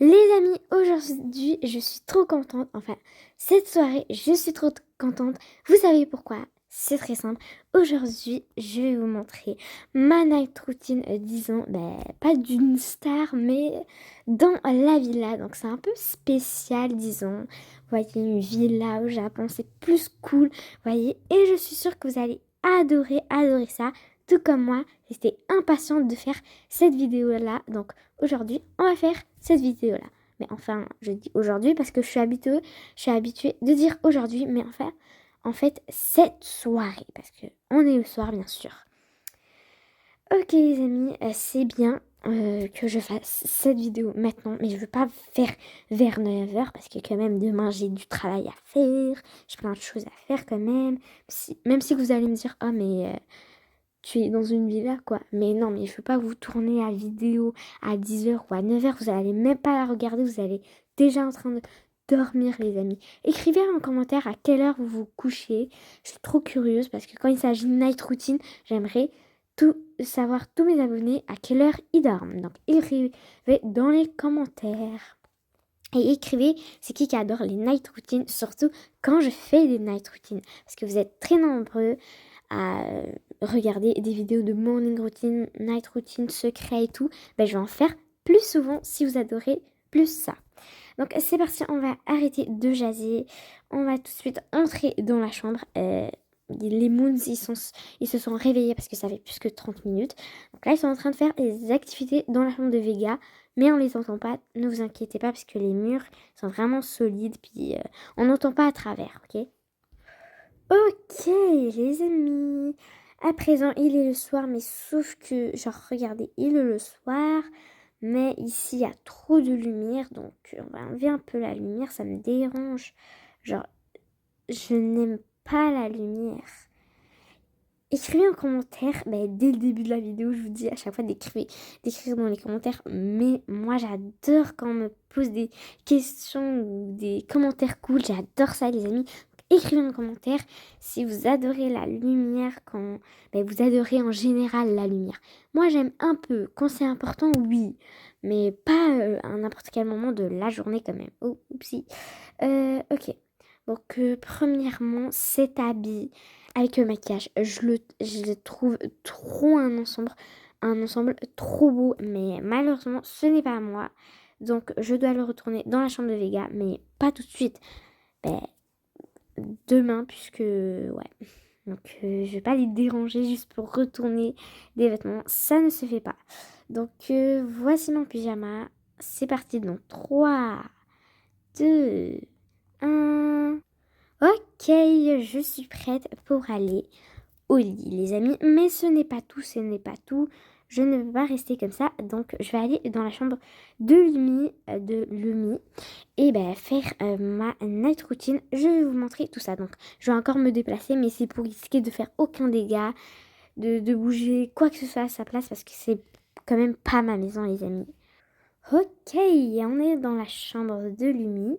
Les amis, aujourd'hui, je suis trop contente. Enfin, cette soirée, je suis trop contente. Vous savez pourquoi? C'est très simple. Aujourd'hui, je vais vous montrer ma night routine, disons, pas d'une star, mais dans la villa. Donc, c'est un peu spécial, disons. Vous voyez, une villa au Japon, c'est plus cool. Vous voyez, et je suis sûre que vous allez adorer ça. Tout comme moi, j'étais impatiente de faire cette vidéo-là. Donc, aujourd'hui, on va faire cette vidéo-là. Mais enfin, je dis aujourd'hui parce que je suis habituée de dire aujourd'hui, mais enfin, en fait, cette soirée, parce que on est le soir, bien sûr. Ok, les amis, c'est bien que je fasse cette vidéo maintenant, mais je veux pas faire vers 9h parce que quand même demain j'ai du travail à faire, j'ai plein de choses à faire quand même. Même si vous allez me dire, oh mais tu es dans une villa, quoi. Mais non, mais je veux pas vous tourner la vidéo à 10h ou à 9h. Vous allez même pas la regarder. Vous allez déjà en train de dormir, les amis. Écrivez en commentaire à quelle heure vous vous couchez. Je suis trop curieuse parce que quand il s'agit de night routine, j'aimerais tout savoir, tous mes abonnés, à quelle heure ils dorment. Donc, écrivez dans les commentaires. Et écrivez, c'est qui adore les night routines, surtout quand je fais des night routines. Parce que vous êtes très nombreux à regarder des vidéos de morning routine, night routine, secret et tout. Je vais en faire plus souvent si vous adorez plus ça. Donc c'est parti, on va arrêter de jaser. On va tout de suite entrer dans la chambre. Les Moons, ils se sont réveillés parce que ça fait plus que 30 minutes. Donc là, ils sont en train de faire des activités dans la chambre de Vega. Mais on les entend pas, ne vous inquiétez pas parce que les murs sont vraiment solides. Puis on n'entend pas à travers, ok? Ok, les amis. À présent, il est le soir, mais sauf que, genre, regardez, il est le soir, mais ici, il y a trop de lumière, donc on va enlever un peu la lumière, ça me dérange. Genre, je n'aime pas la lumière. Écrivez en commentaire, dès le début de la vidéo, je vous dis à chaque fois d'écrire dans les commentaires, mais moi j'adore quand on me pose des questions ou des commentaires cool, j'adore ça les amis. Donc, écrivez en commentaire si vous adorez la lumière, quand vous adorez en général la lumière. Moi j'aime un peu, quand c'est important, oui, mais pas à n'importe quel moment de la journée quand même. Oh, oupsie. Ok. Donc, premièrement, cet habit avec le maquillage, je le trouve trop un ensemble trop beau, mais malheureusement, ce n'est pas à moi. Donc, je dois le retourner dans la chambre de Vega, mais pas tout de suite. Ben, demain, puisque, ouais. Donc, je vais pas les déranger juste pour retourner des vêtements. Ça ne se fait pas. Donc, voici mon pyjama. C'est parti dans 3, 2, 1. Ok, je suis prête pour aller au lit, les amis. Mais ce n'est pas tout, ce n'est pas tout. Je ne veux pas rester comme ça. Donc, je vais aller dans la chambre de Lumi et faire ma night routine. Je vais vous montrer tout ça. Donc, je vais encore me déplacer, mais c'est pour risquer de faire aucun dégât, de bouger quoi que ce soit à sa place parce que c'est quand même pas ma maison, les amis. Ok, on est dans la chambre de Lumi.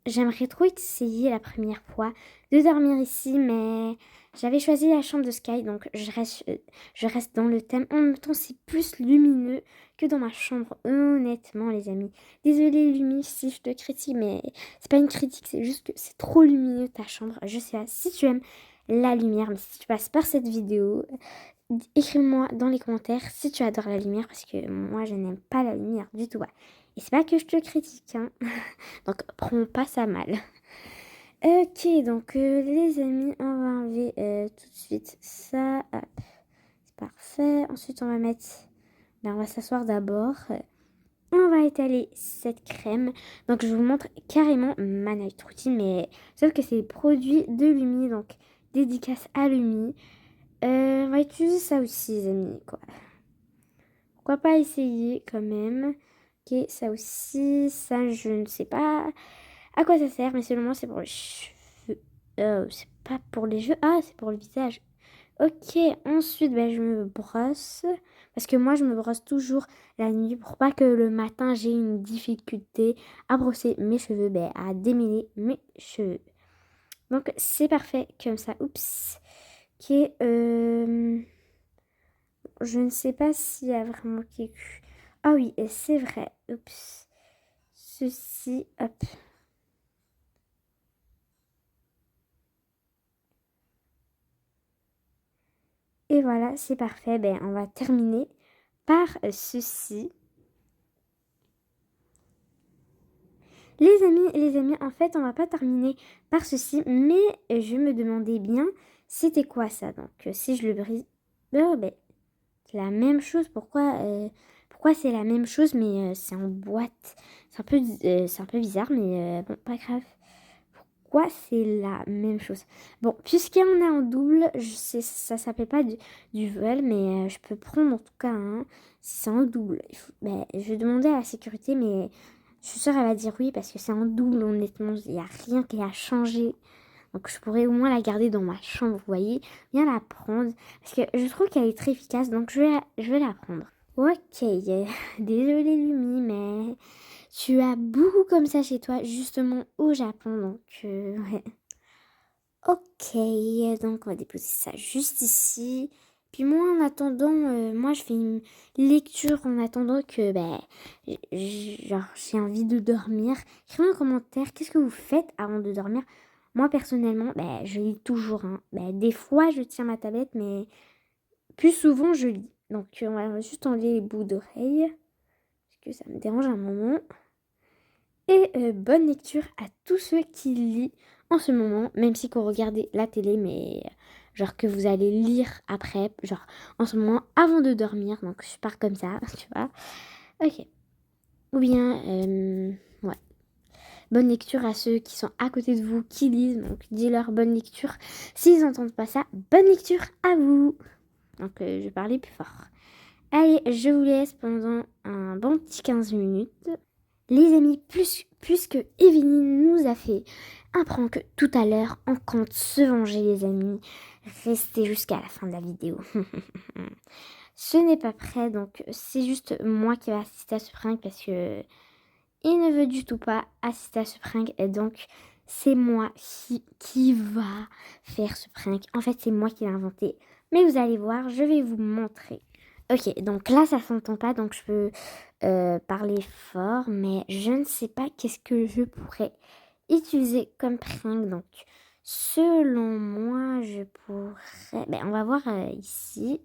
J'aimerais trop essayer la première fois de dormir ici, mais j'avais choisi la chambre de Sky, donc je reste dans le thème. En même temps, c'est plus lumineux que dans ma chambre, honnêtement, les amis. Désolée, Lumi, si je te critique, mais c'est pas une critique, c'est juste que c'est trop lumineux ta chambre. Je sais pas si tu aimes la lumière, mais si tu passes par cette vidéo, écris-moi dans les commentaires si tu adores la lumière parce que moi je n'aime pas la lumière du tout. Ouais. Et c'est pas que je te critique, hein. Donc prends pas ça mal. Ok, donc les amis, on va enlever tout de suite ça. Hop. C'est parfait. Ensuite on va mettre... on va s'asseoir d'abord. On va étaler cette crème. Donc je vous montre carrément ma night routine, mais sauf que c'est des produits de Lumi, donc dédicace à Lumi. On va utiliser ça aussi, les amis, quoi. Pourquoi pas essayer quand même. Ok, ça aussi, ça je ne sais pas à quoi ça sert, mais seulement c'est pour les cheveux. C'est pas pour les cheveux, ah c'est pour le visage. Ok, ensuite je me brosse. Parce que moi je me brosse toujours la nuit pour pas que le matin j'ai une difficulté à brosser mes cheveux, à démêler mes cheveux. Donc c'est parfait comme ça. Oups. Ok, je ne sais pas s'il y a vraiment quelque... Ah oui, et c'est vrai. Oups. ceci, hop. Et voilà, c'est parfait. Ben, on va terminer par ceci. Les amis, en fait, on va pas terminer par ceci, mais je me demandais bien, c'était quoi ça? Donc, si je le brise, ben, c'est la même chose. Pourquoi c'est la même chose, mais c'est en boîte? C'est un peu bizarre, mais bon, pas grave. Pourquoi c'est la même chose? Bon, puisqu'on est en double, ça s'appelle pas du vol, mais je peux prendre en tout cas un. Si c'est en double, ben, je vais demander à la sécurité, mais je suis sûre qu'elle va dire oui parce que c'est en double, honnêtement, il n'y a rien qui a changé. Donc je pourrais au moins la garder dans ma chambre, vous voyez, bien la prendre. Parce que je trouve qu'elle est très efficace, donc je vais la prendre. Ok, désolée Lumi, mais tu as beaucoup comme ça chez toi, justement au Japon, donc ouais. Ok, donc on va déposer ça juste ici. Puis moi en attendant, moi je fais une lecture en attendant que genre j'ai envie de dormir. Écrivez en commentaire qu'est-ce que vous faites avant de dormir. Moi personnellement, je lis toujours. Hein. Des fois je tiens ma tablette, mais plus souvent je lis. Donc on va juste enlever les bouts d'oreilles parce que ça me dérange un moment. Et bonne lecture à tous ceux qui lisent en ce moment, même si vous regardez la télé, mais genre que vous allez lire après, genre en ce moment avant de dormir, donc je pars comme ça, tu vois. Ok. Ou bien, ouais. Bonne lecture à ceux qui sont à côté de vous, qui lisent, donc dis-leur bonne lecture. S'ils n'entendent pas ça, bonne lecture à vous. Donc je vais parler plus fort. Allez, je vous laisse pendant un bon petit 15 minutes. Les amis, puisque Evelyne nous a fait un prank tout à l'heure, on compte se venger les amis. Restez jusqu'à la fin de la vidéo. Ce n'est pas prêt, donc c'est juste moi qui vais assister à ce prank parce que il ne veut du tout pas assister à ce prank. Et donc c'est moi qui va faire ce prank. En fait, c'est moi qui l'ai inventé. Mais vous allez voir, je vais vous montrer. Ok, donc là, ça s'entend pas, donc je peux parler fort, mais je ne sais pas qu'est-ce que je pourrais utiliser comme prank. Donc, selon moi, je pourrais... on va voir ici.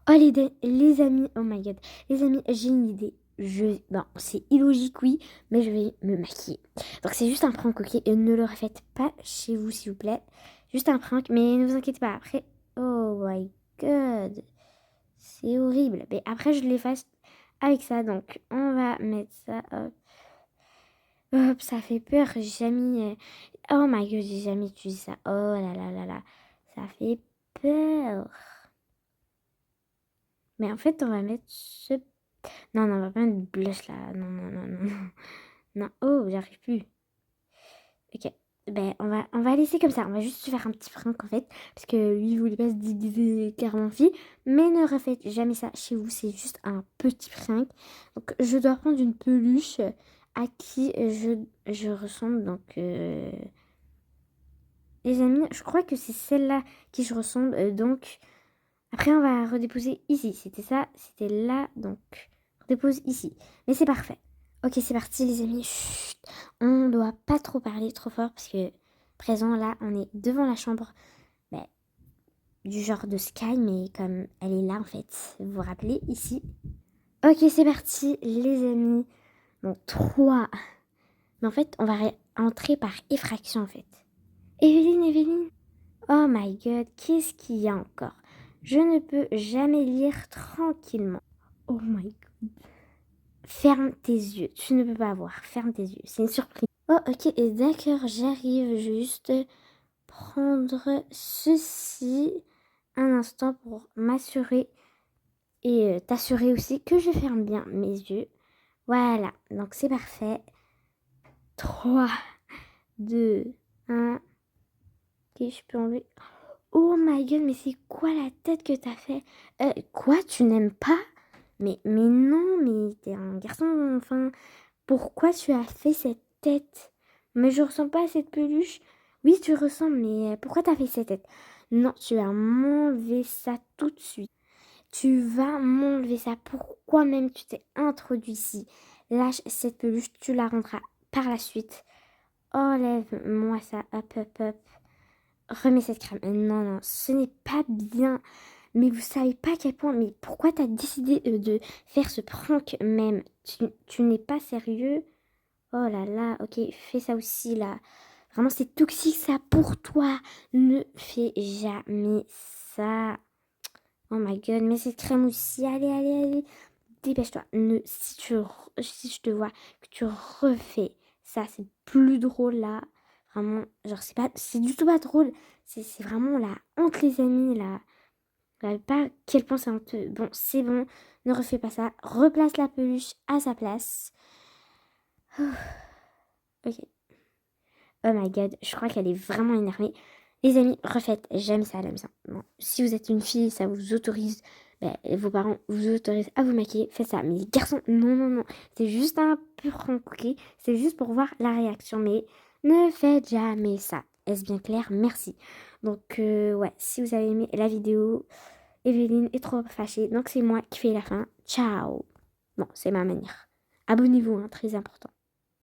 Oh, les amis, oh my god. Les amis, j'ai une idée. Bon, c'est illogique, oui, mais je vais me maquiller. Donc, c'est juste un prank, ok? Et ne le refaites pas chez vous, s'il vous plaît. Juste un prank, mais ne vous inquiétez pas. Après, oh my god. C'est horrible. Mais après, je l'efface avec ça. Donc, on va mettre ça. Hop. Hop, ça fait peur. J'ai jamais... Oh my god, j'ai jamais utilisé ça. Oh là là là là. Ça fait peur. Mais en fait, on va mettre ce... Non, non, on va pas mettre blush là. Non, non, non, non. Non, non. Oh, j'arrive plus. Ok. On va laisser comme ça. On va juste se faire un petit prank en fait. Parce que lui, il voulait pas se déguiser carrément en fille. Mais ne refaites jamais ça chez vous. C'est juste un petit prank. Donc, je dois prendre une peluche à qui je ressemble. Donc, les amis, je crois que c'est celle-là qui je ressemble. Donc, après, on va redéposer ici. C'était ça. C'était là. Donc, on dépose ici. Mais c'est parfait. Ok, c'est parti les amis. Chut. On ne doit pas trop parler trop fort parce que présent là, on est devant la chambre du genre de Sky, mais comme elle est là en fait. Vous vous rappelez ici. Ok, c'est parti les amis. Donc 3. Mais en fait, on va entrer par effraction en fait. Evelyne. Oh my god, qu'est-ce qu'il y a encore? Je ne peux jamais lire tranquillement. Oh my god. Ferme tes yeux. Tu ne peux pas voir. Ferme tes yeux. C'est une surprise. Oh, ok. Et d'accord, j'arrive juste prendre ceci un instant pour m'assurer et t'assurer aussi que je ferme bien mes yeux. Voilà. Donc, c'est parfait. 3, 2, 1. Ok, je peux enlever. Oh my god, mais c'est quoi la tête que t'as fait? Quoi, tu n'aimes pas? Mais non, mais t'es un garçon, enfin. Pourquoi tu as fait cette tête? Mais je ressemble pas à cette peluche. Oui, tu ressembles, mais pourquoi t'as fait cette tête? Non, tu vas m'enlever ça tout de suite. Tu vas m'enlever ça. Pourquoi même tu t'es introduit ici? Lâche cette peluche, tu la rendras par la suite. Enlève-moi ça, hop, hop, hop. Remets cette crème. Non, non, ce n'est pas bien. Mais vous savez pas à quel point, mais pourquoi t'as décidé de faire ce prank même? Tu n'es pas sérieux? Oh là là, ok, fais ça aussi là. Vraiment, c'est toxique ça pour toi. Ne fais jamais ça. Oh my god, mais cette crème aussi, allez, allez, allez. Dépêche-toi. Si je te vois que tu refais ça, c'est plus drôle là. Vraiment, genre, c'est du tout pas drôle. C'est vraiment la honte, les amis, là. Vous savez pas à quel point c'est honteux. Bon, c'est bon, ne refais pas ça. Replace la peluche à sa place. Ok. Oh my god, je crois qu'elle est vraiment énervée. Les amis, refaites jamais ça à la maison. Bon, si vous êtes une fille, ça vous autorise, ben, vos parents vous autorisent à vous maquiller, faites ça. Mais les garçons, non, non, non. C'est juste un peu pranké. C'est juste pour voir la réaction. Mais ne faites jamais ça. Est-ce bien clair? Merci. Donc, ouais, si vous avez aimé la vidéo, Evelyne est trop fâchée. Donc, c'est moi qui fais la fin. Ciao. Bon, c'est ma manière. Abonnez-vous, hein, très important.